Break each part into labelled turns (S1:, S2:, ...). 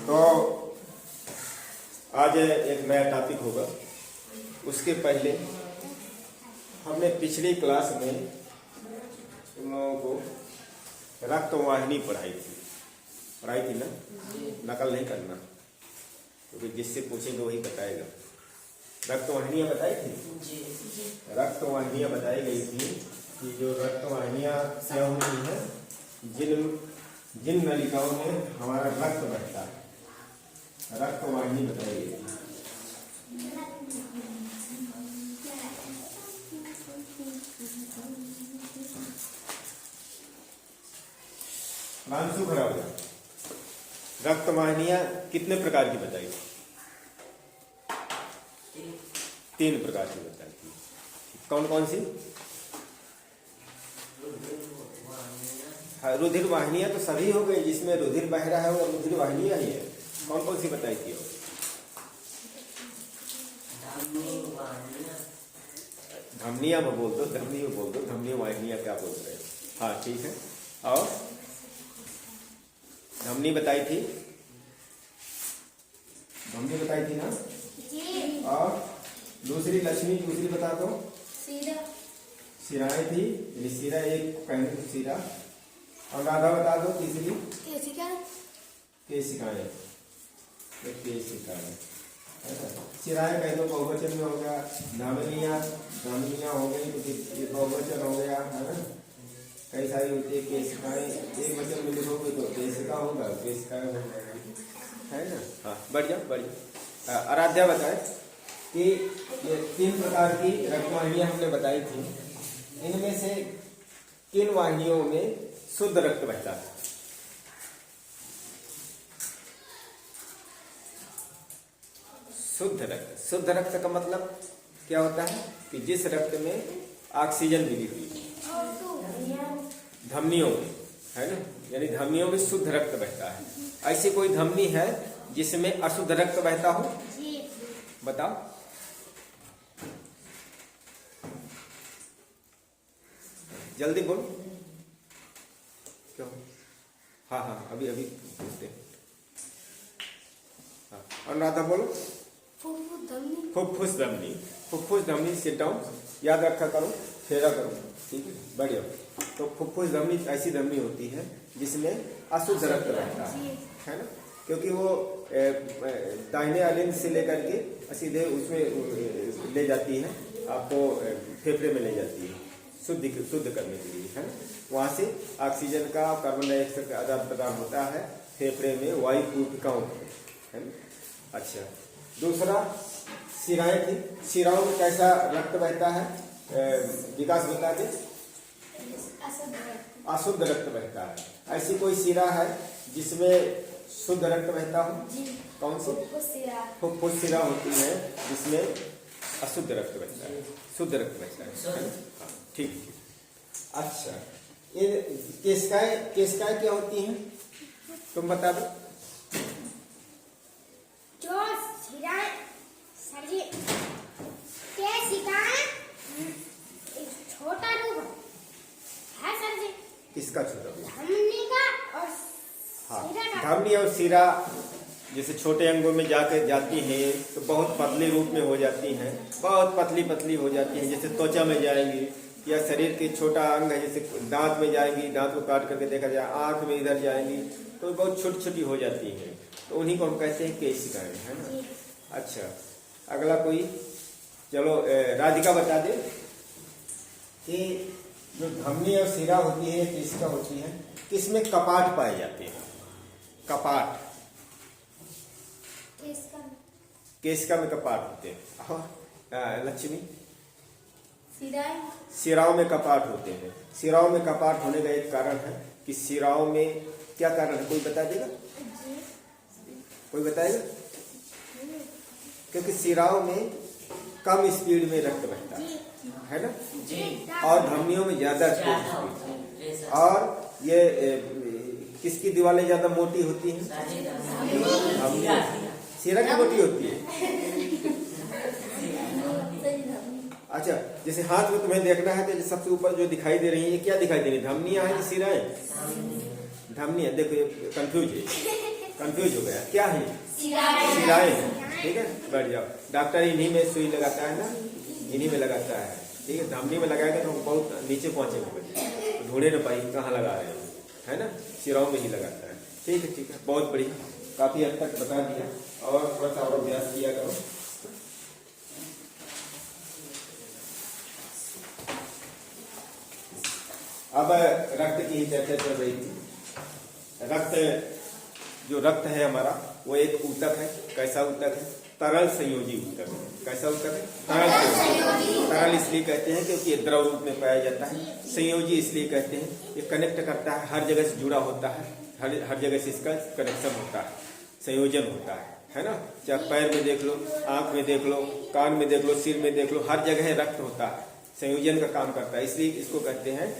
S1: तो आज एक नया टॉपिक होगा। उसके पहले हमने पिछली क्लास में तुम लोगों को रक्तवाहिनी पढ़ाई थी ना। नकल नहीं करना, क्योंकि जिससे पूछेंगे वही बताएगा। रक्तवाहिनियाँ बताई थी। रक्तवाहिनियाँ बताई गई थी कि जो रक्तवाहिनियाँ क्या होती हैं, जिन नलिकाओं में हमारा रक्त बहता है, रक्तवाहिनी बताई गई थी। मानसू खड़ा हो गया। रक्तवाहिनियाँ कितने प्रकार की बताई? 3 प्रकार की बताई थी। कौन कौन सी? रुधिर वाहिनियाँ तो सभी हो गई, जिसमें रुधिर बह रहा है वो रुधिर वाहिनियाँ ही है। कौन कौन सी बताई थी? धमनियाँ में बोल दो, धमनी में बोल दो, धमनी वाहिनियाँ क्या बोल रहे हैं? हाँ ठीक है। और धमनी बताई थी, धमनी बताई थी ना जी। और दूसरी लक्ष्मी, दूसरी बता दो। सिराएं थी, सिरा एक कहने को सिरा। और राधा बता दो तीसरी। केशिकाएं। सिराएं कह दो, बहुवचन में हो गया। धमनियाँ हो गई, ये बहुवचन हो गया, है ना। कई सारी होती है केशिकाएं। एक वचन में लिखोगे तो केशिका होगा, केशिकाएं हो जाएगी, है ना। हाँ बढ़िया। आराध्या बताए कि ये 3 प्रकार की रक्तवाहिनियां हमने बताई थी। इनमें से किन वाहिनियों में शुद्ध रक्त बहता है? शुद्ध रक्त का मतलब क्या होता है कि जिस रक्त में ऑक्सीजन मिली हुई है, धमनियों में, है ना। यानी धमनियों में शुद्ध रक्त बहता है। ऐसी कोई धमनी है जिसमें अशुद्ध रक्त बहता हो? बताओ। जल्दी बोलो। क्यों? हाँ अभी पूछते हैं। हाँ, अनुराधा बोलो। फुफ्फुस धमनी। सिट डाउन, याद रखा करो, फेरा करो, ठीक है, बढ़िया। तो फुफ्फुस धमनी ऐसी धमनी होती है जिसमें अशुद्ध रक्त रहता है ना। क्योंकि वो दाहिने अलिंद से लेकर के सीधे उसमें ले जाती है, आपको फेफड़े में ले जाती है शुद्ध करने के लिए, है ना। वहाँ से ऑक्सीजन का, कार्बन डाइऑक्साइड का आदान प्रदान होता है फेफड़े में, वायु कूपिकाओं में, है ना। अच्छा, दूसरा शिराएं थी। शिराओं में कैसा रक्त बहता है? विकास बता दे। अशुद्ध रक्त बहता है। ऐसी कोई शिरा है जिसमें शुद्ध रक्त बहता हो? कौन सी? फुफ्फुस शिरा होती है जिसमें अशुद्ध रक्त बहता है, शुद्ध रक्त बहता है। ठीक। अच्छा, ये केशिकाएं क्या होती हैं? तुम बता दो।
S2: छोटा रूप है सर जी।
S1: किसका छोटा रूप?
S2: धमनी का और
S1: हाँ, धमनी और सिरा जैसे छोटे अंगों में जाकर जाती हैं तो बहुत पतली रूप में हो जाती हैं, बहुत पतली हो जाती हैं। जैसे त्वचा में जाएंगी, या शरीर के छोटा अंग है जैसे दांत में जाएंगी, दांत को काट करके देखा जाए, आंख में इधर जाएंगी तो बहुत छोटी हो जाती हैं। तो उन्हीं को हम कहते हैं केशिकाएं, है ना। अच्छा, अगला कोई, चलो राधिका बता दे कि जो धमनी और सिरा होती है, केशिका होती है, किसमें कपाट पाए जाते हैं? कपाट। केशिका में कपाट होते हैं। लक्ष्मी? सिराओं में कपाट होते हैं। सिराओं में कपाट होने का एक कारण है कि सिराओं में क्या कारण है, कोई बता देगा? कोई बताएगा? क्योंकि सिराओं में कम स्पीड में रक्त बहता है ना जी। और धमनियों में ज्यादा स्पीड। और ये किसकी दीवारें ज्यादा मोटी होती हैं? धमनियों। सिरा की मोटी होती है। अच्छा, जैसे हाथ में तुम्हें देखना है तो सबसे ऊपर जो दिखाई दे रही है, ये क्या दिखाई दे रही है? धमनियां हैं कि सिराएं? धमनियां। देखो ये कंफ्यूज है, कंफ्यूज हो गया, क्या है? सिराएं हैं, ठीक है, बैठ जाओ। डॉक्टर इन्हीं में सुई लगाता है ना, इन्हीं में लगाता है, ठीक है। धमनी में लगाएगा तो बहुत नीचे पहुंचेगा, तो ढूंढे ना पाई कहाँ लगा रहे हैं, है ना, सिराओं में ही लगाता है। ठीक है, ठीक है, बहुत बढ़िया, काफी हद तक बता दिया, और थोड़ा सा और अभ्यास किया करो। अब रक्त की ही चर्चा चल रही थी। रक्त, जो रक्त है हमारा, वो एक ऊतक है। कैसा ऊतक है? तरल संयोजी ऊतक है। कैसा ऊतक है? तरल संयोजी। तरल इसलिए कहते हैं क्योंकि ये द्रव रूप में पाया जाता है। संयोजी इसलिए कहते हैं ये कनेक्ट करता है, हर जगह से जुड़ा होता है, हर जगह से इसका कनेक्शन होता है, संयोजन होता है ना। चाहे पैर में देख लो, आंख में देख लो, कान में देख लो, सिर में देख लो, हर जगह रक्त होता है, संयोजन का काम करता है, इसलिए इसको कहते हैं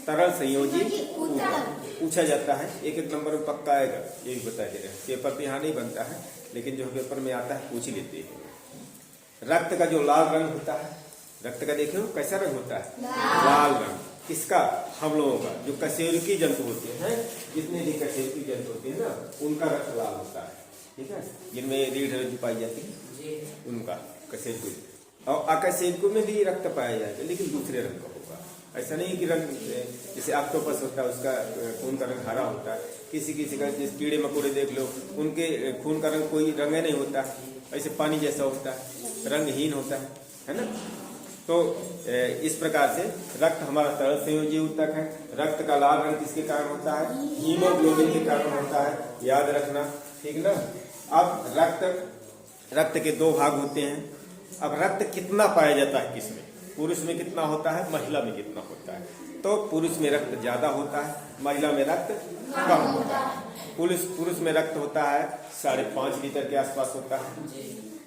S1: तरल संयोजी ऊतक। पूछा जाता है, एक एक नंबर में पक्का आएगा, ये भी बता दे रहे हैं। पेपर पे यहाँ नहीं बनता है, लेकिन जो पेपर में आता है पूछ ही लेते हैं। रक्त का जो लाल रंग होता है, रक्त का देखो कैसा रंग होता है? लाल रंग। किसका? हम लोगों का। जो कशेरुकी जंतु होते हैं, जितने भी कशेरुकी जंतु होते हैं ना, उनका रक्त लाल होता है, ठीक है। जिनमें रीढ़ हड्डी पाई जाती है, उनका कशेरुकी। और अकशेरुकी में भी रक्त पाया जाएगा, लेकिन दूसरे रंग का होगा। ऐसा नहीं कि रंग, जैसे ऑक्टोपस होता है उसका खून का रंग हरा होता है, किसी किसी का जैसे कीड़े मकोड़े देख लो, उनके खून का रंग कोई रंग नहीं होता, ऐसे पानी जैसा होता है, रंगहीन होता है ना। तो इस प्रकार से रक्त हमारा तरल संयोजी ऊतक है। रक्त का लाल रंग किसके कारण होता है? हीमोग्लोबिन के कारण होता है, याद रखना, ठीक ना। अब रक्त के दो भाग होते हैं। अब रक्त कितना पाया जाता है किसमें? पुरुष में कितना होता है, महिला में कितना होता है? तो पुरुष में रक्त ज्यादा होता है, महिला में रक्त कम होता है। पुरुष में रक्त होता है 5.5 लीटर के आसपास होता है,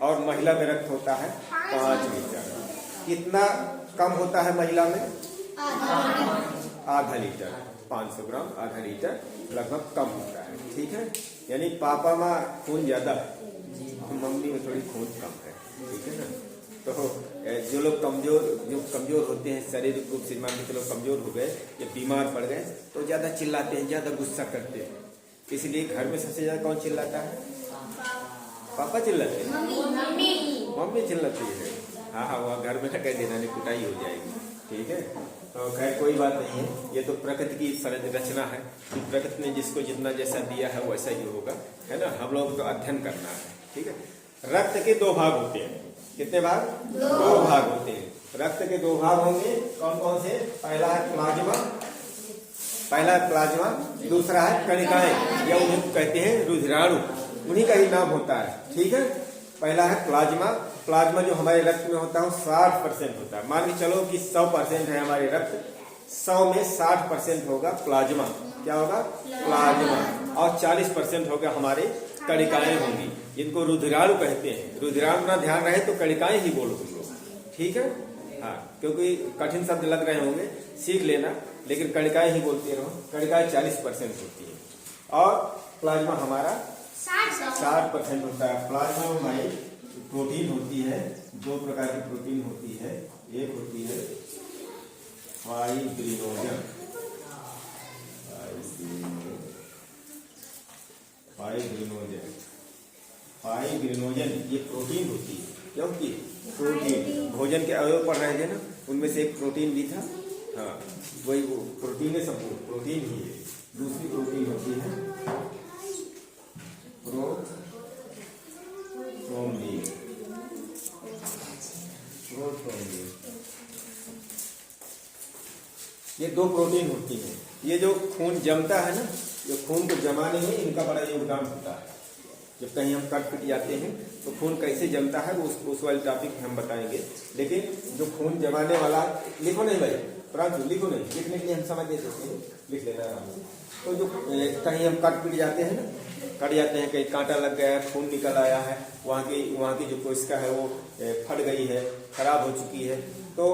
S1: और महिला में रक्त होता है 5 लीटर। कितना कम होता है महिला में? आधा लीटर, 500 ग्राम, आधा लीटर लगभग कम होता है, ठीक है। यानी पापा में खून ज्यादा है, मम्मी में थोड़ी खून कम है, ठीक है ना। तो जो लोग कमजोर होते हैं, शारीरिक रूप से मान के चलो कमजोर हो गए या बीमार पड़ गए, तो ज्यादा चिल्लाते हैं, ज्यादा गुस्सा करते हैं। इसलिए घर में सबसे ज्यादा कौन चिल्लाता है? पापा चिल्लाते हैं, मम्मी चिल्लाती है। हाँ, वह घर में कह देना नहीं, कुटाई हो जाएगी, ठीक है। तो खैर कोई बात नहीं है, ये तो प्रकृति की रचना है कि प्रकृति ने जिसको जितना जैसा दिया है वैसा ही होगा, है ना। हम लोग तो अध्ययन करना है, ठीक है। रक्त के 2 भाग होते हैं। कितने भाग? 2 भाग होते हैं। रक्त के 2 भाग होंगे, कौन कौन से? पहला है प्लाज्मा, दूसरा है कणिकाएं, या उन्हें कहते हैं रुधिराणु, उन्हीं का ही नाम होता है, ठीक है। पहला है प्लाज्मा जो हमारे रक्त में होता है 60% होता है। मान के चलो कि 100% है हमारे रक्त, 100 में 60% होगा प्लाज्मा। क्या होगा? प्लाज्मा। और 40% होगा हमारे कणिकाएं होंगी, जिनको रुधिराणु कहते हैं। रुधिराणु ना ध्यान रहे तो कणिकाएं ही बोलो तुम लोग, ठीक है। हाँ, क्योंकि कठिन शब्द लग रहे होंगे, सीख लेना, लेकिन कणिकाएं ही बोलते रहो। कणिकाएं 40% होती है, और प्लाज्मा हमारा 60% होता है। प्लाज्मा में हमारी प्रोटीन होती है, 2 प्रकार की प्रोटीन होती है। एक होती है फाइब्रिनोजन, ये प्रोटीन होती है, क्योंकि प्रोटीन भोजन के अवयव पढ़ रहे थे ना, उनमें से एक प्रोटीन भी था। हाँ, वही वो प्रोटीन है, सब प्रोटीन ही है। दूसरी प्रोटीन होती है प्रोटोनियम। ये 2 प्रोटीन होती हैं। ये जो खून जमता है ना, जो खून को जमाने में इनका बड़ा योगदान होता है। जब कहीं हम कट पिट जाते हैं तो खून कैसे जमता है वो उस वाले टॉपिक हम बताएंगे। लेकिन जो खून जमाने वाला, लिखो नहीं भाई, प्रांशु लिखो नहीं, लिखने के लिए हम समझ देते हैं, लिख लेना आराम से। तो जो कहीं हम कट पिट जाते हैं ना, कट जाते हैं, कहीं कांटा लग गया है, खून निकल आया है, वहाँ की जो कोशिका है वो फट गई है, खराब हो चुकी है, तो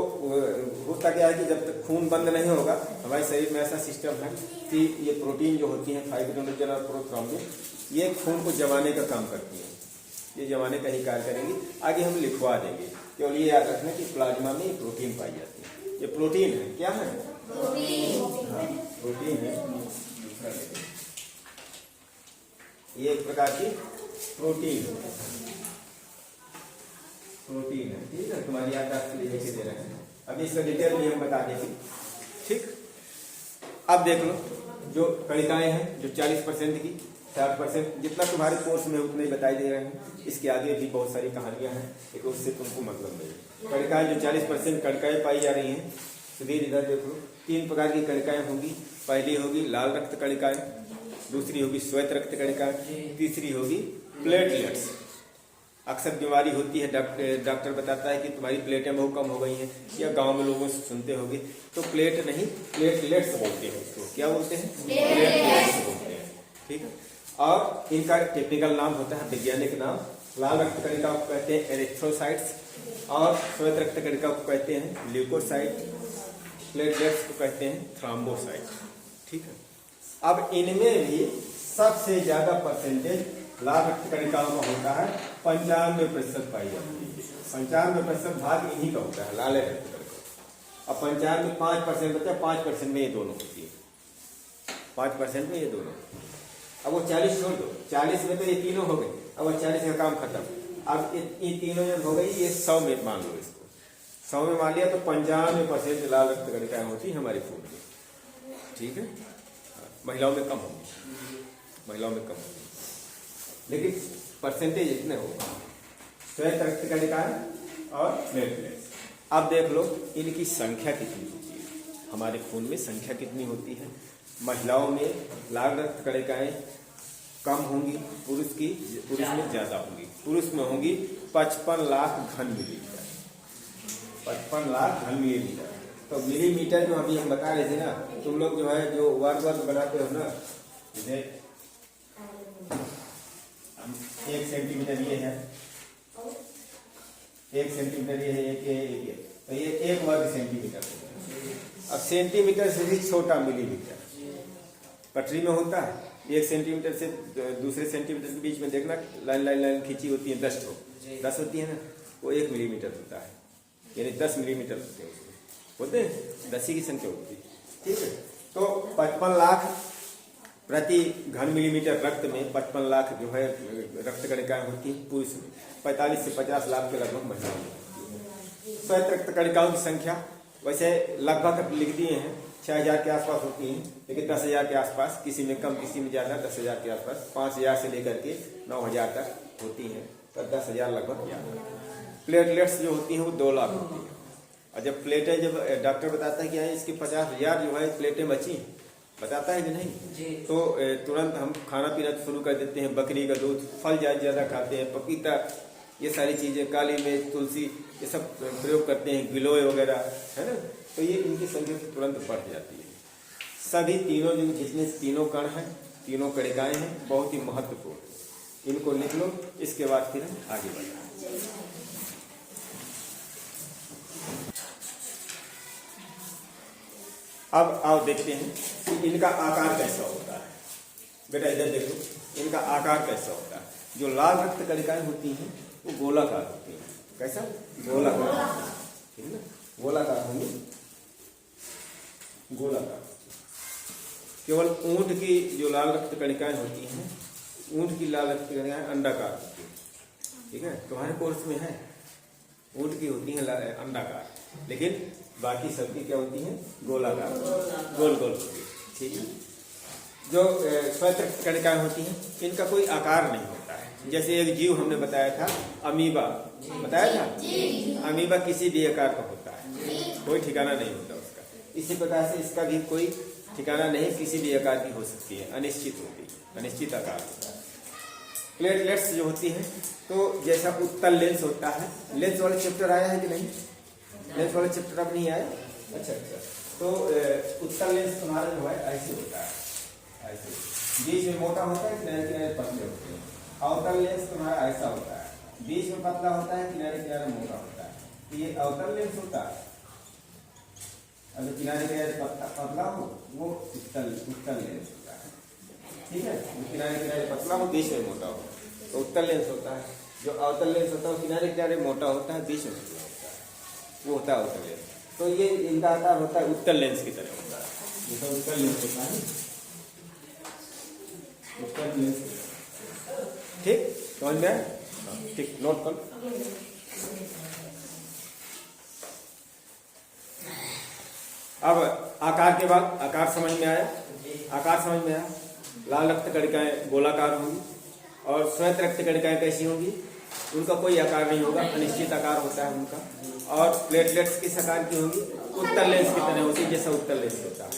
S1: होता क्या है कि जब तक खून बंद नहीं होगा, हमारे शरीर में ऐसा सिस्टम है कि ये प्रोटीन जो होती है फाइब्रिनोजन और प्रोथ्रोम्बिन, ये खून को जमाने का काम करती है। ये जमाने का ही कार्य करेंगी। आगे हम लिखवा देंगे, केवल ये याद रखना कि प्लाज्मा में प्रोटीन पाई जाती है। ये प्रोटीन है, क्या है? प्रोटीन है। ये एक प्रकार की प्रोटीन है, प्रोटीन है, ठीक है। तुम्हारी याददाश्त के लिए लिख के दे रहे हैं, अभी इसका डिटेल भी हम बता देंगे, ठीक। अब देख लो जो कणिकाएं हैं, जो 40% की 60%, जितना तुम्हारे कोर्स में उतना ही बताई दे रहे हैं। इसके आगे भी बहुत सारी कहानियां हैं, लेकिन उससे तुमको मतलब नहीं। कणिकाएं जो 40% कणिकाएं पाई जा रही हैं, सुधीर इधर देखो, 3 प्रकार की कणिकाएं होंगी। पहली होगी लाल रक्त कणिकाएं, दूसरी होगी श्वेत रक्त कणिकाएं, तीसरी होगी प्लेटलेट्स। अक्सर बीमारी होती है, डॉक्टर बताता है कि तुम्हारी प्लेटें बहुत कम हो गई हैं, या गांव में लोगों से सुनते होंगे, तो प्लेट नहीं प्लेटलेट्स बोलते हैं उसको। क्या बोलते हैं? प्लेटलेट्स बोलते हैं, ठीक है। और इनका टेक्निकल नाम होता है, वैज्ञानिक नाम। लाल रक्त कणिका को कहते हैं एरिथ्रोसाइट्स, और श्वेत रक्त कणिका को कहते हैं ल्यूकोसाइट, प्लेटलेट्स को कहते हैं थ्रोम्बोसाइट, ठीक है। अब इनमें भी सबसे ज्यादा परसेंटेज लाल रक्त कणिकाओं का होता है, 95% पाई जाती है। 95% भाग इन्हीं का होता है, लाल रक्त कणिका। अब 95 में 5% बचा, 5% में ये दोनों होती है, 5% में ये दोनों। अब वो 40 छोड़ दो, 40 में तो ये तीनों हो गए, अब वो 40 का काम खत्म। अब ये तीनों जब हो गई, ये 100 में मान लो इसको, 100 में मान लिया तो 95% लाल रक्त कणिकाएं होती है हमारे खून में, ठीक है। महिलाओं में कम होगी, महिलाओं में कम होगी, लेकिन परसेंटेज इतने होगा, श्वेत रक्त कणिकाएं और प्लेटलेट्स। अब देख लो इनकी संख्या कितनी होती है, हमारे खून में संख्या कितनी होती है। महिलाओं में लाल रक्त कणिकाएं कम होंगी, पुरुष में ज्यादा होंगी। पुरुष में होंगी 55 लाख घन मिलीमीटर, 55 लाख घन मिलीमीटर। तो मिलीमीटर जो अभी हम बता रहे थे ना, तुम लोग जो है जो वर्ग बनाते हो ना, जैसे 1 सेंटीमीटर ये है, 1 सेंटीमीटर ये है, एक तो ये 1 वर्ग सेंटीमीटर। अब सेंटीमीटर से भी छोटा मिलीमीटर पटरी में होता है। 1 सेंटीमीटर से दूसरे सेंटीमीटर के बीच में देखना, लाइन खींची होती है, 10 होती है ना, वो 1 मिलीमीटर होता है, यानी 10 मिलीमीटर होते हैं, 10 की संख्या होती है, ठीक है। तो 55 लाख प्रति घन मिलीमीटर रक्त में 55 लाख जो है रक्त कणिकाएं होती है पुरुष में, 45 से 50 लाख के लगभग महिलाओं में। श्वेत रक्त कणिकाओं की संख्या वैसे लगभग लिख दिए हैं, 6000 के आसपास होती हैं, लेकिन 10,000 के आसपास, किसी में कम किसी में ज्यादा, 10,000 के आसपास, 5,000 से लेकर के 9,000 तक होती हैं, तो 10,000 लगभग ज्यादा। प्लेटलेट्स जो होती हैं वो 2 लाख होती है। और जब प्लेटें, जब डॉक्टर बताता है कि इसकी 50,000 जो है प्लेटें बची, बताता है कि नहीं, तो तुरंत हम खाना पीना शुरू कर देते हैं, बकरी का दूध, फल ज्यादा खाते हैं, पपीता, ये सारी चीजें, काली मिर्च, तुलसी, ये सब प्रयोग करते हैं, गिलोय वगैरह, है ना। तो ये इनकी संख्या तुरंत बढ़ जाती है। सभी तीनों जितने तीनों कण हैं, तीनों कणिकाएं हैं, बहुत ही महत्वपूर्ण, इनको लिख लो। इसके बाद फिर हम आगे बढ़ेंगे। अब आओ देखते हैं कि इनका आकार कैसा होता है। बेटा इधर देखो, इनका आकार कैसा होता है। जो लाल रक्त कणिकाएं होती हैं वो गोलाकार होती हैं। कैसा? गोलाकार, ठीक है ना, गोलाकार होंगी, गोलाकार। केवल ऊंट की जो लाल रक्त कणिकाएं होती हैं, ऊंट की लाल रक्त कणिकाएं अंडाकार होती हैं, ठीक है। तुम्हारे कोर्स में है, ऊंट की होती हैं अंडाकार, लेकिन बाकी सबकी क्या होती हैं? गोलाकार, गोल गोल होती है, ठीक है। जो श्वेत रक्त कणिकाएं होती हैं, इनका कोई आकार नहीं होता है। जैसे एक जीव हमने बताया था, अमीबा, बताया था, अमीबा किसी भी आकार का होता है, कोई ठिकाना नहीं होता उसका। इसी प्रकार से इसका भी कोई ठिकाना नहीं, किसी भी आकार की हो सकती है, अनिश्चित होती है, अनिश्चित आकार होता है। प्लेटलेट्स जो होती हैं, तो जैसा उत्तल लेंस होता है, लेंस वाला चैप्टर आया है कि नहीं? लेंस वाला चैप्टर अब नहीं आया? अच्छा। तो उत्तल लेंस तुम्हारा जो है ऐसे होता है, ऐसे बीच में मोटा होता है, किनारे किनारे पतले होते हैं। अवतल लेंस तुम्हारा ऐसा होता है, बीच में पतला होता है, किनारे किनारे मोटा होता है, तो ये अवतल लेंस होता है। अगर किनारे किनारे पतला हो वो उत्तल लेंस होता है, ठीक है। किनारे किनारे पतला हो, बीच में मोटा हो, तो उत्तल लेंस होता है। जो अवतल लेंस होता है किनारे किनारे मोटा होता है, बीच में पतला होता है, वो होता है उत्तल लेंस। तो ये इनका आकार होता है उत्तल लेंस की तरह होता है, जैसा उत्तल लेंस होता है, उत्तल लेंस। ठीक, समझ में आया? हाँ, ठीक, नोट कर। अब आकार के बाद आकार समझ में आया, आकार समझ में आया। लाल रक्त कणिकाएं गोलाकार होंगी और श्वेत रक्त कणिकाएं कैसी होंगी? उनका कोई आकार नहीं होगा, अनिश्चित आकार होता है उनका। और प्लेटलेट्स किस आकार की होंगी? उत्तल लेंस की तरह होती है, जैसा उत्तल लेंस होता है।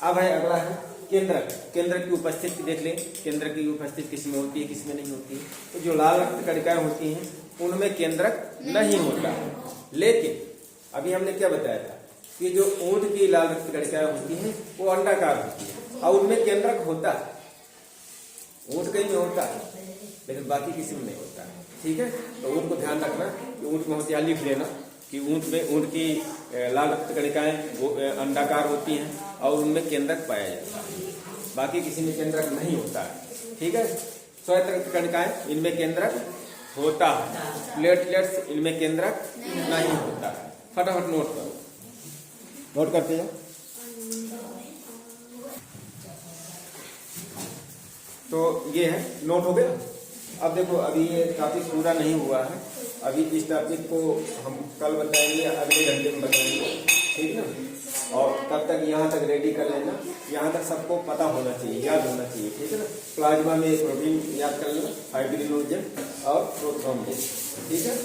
S1: अब है अगला है केंद्रक। केंद्रक की उपस्थिति देख लें, केंद्रक की उपस्थिति किस में होती है, किस में नहीं होती है। तो जो लाल रक्त कणिकाएं होती हैं उनमें केंद्रक नहीं होता है। लेकिन अभी हमने क्या बताया था कि जो ऊंट की लाल रक्त कणिकाएं होती हैं वो अंडाकार होती है और उनमें केंद्रक होता है। ऊंट कहीं में होता है लेकिन बाकी किसी में नहीं होता है, ठीक है। तो ऊंट को ध्यान रखना कि ऊंट में होती है, लिख लेना कि ऊंट की लाल रक्त कणिकाएं वो अंडाकार होती हैं और उनमें केंद्रक पाया जाता है, बाकी किसी में केंद्रक नहीं होता है, ठीक है। श्वेत रक्त कणिकाएं इनमें केंद्रक होता है, प्लेटलेट्स इनमें केंद्रक नहीं होता है। फटाफट नोट करो, नोट करते जाओ। तो ये है, नोट हो गया। अब देखो अभी ये टॉपिक पूरा नहीं हुआ है, अभी इस टॉपिक को हम कल बताएंगे, अगले घंटे में बताएंगे, ठीक ना। और तब तक यहाँ तक रेडी कर लेना, यहाँ तक सबको पता होना चाहिए, याद होना चाहिए, ठीक है ना। प्लाज्मा में प्रोटीन याद कर लेना, फाइब्रिनोजन और प्रोथ्रोम्बिन, ठीक है।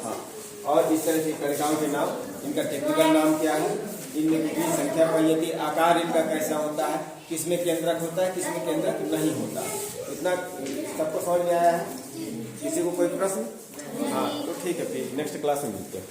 S1: हाँ, और इस तरह से कणिकाओं के नाम, इनका टेक्निकल नाम क्या है, इनमें कितनी संख्या पाई जाती है, आकार इनका कैसा होता है, किसमें केंद्रक होता है, किसमें केंद्रक नहीं होता है। इतना सबको समझ में आया है? किसी को कोई प्रश्न? हाँ, तो ठीक है, फिर नेक्स्ट क्लास में मिलते हैं।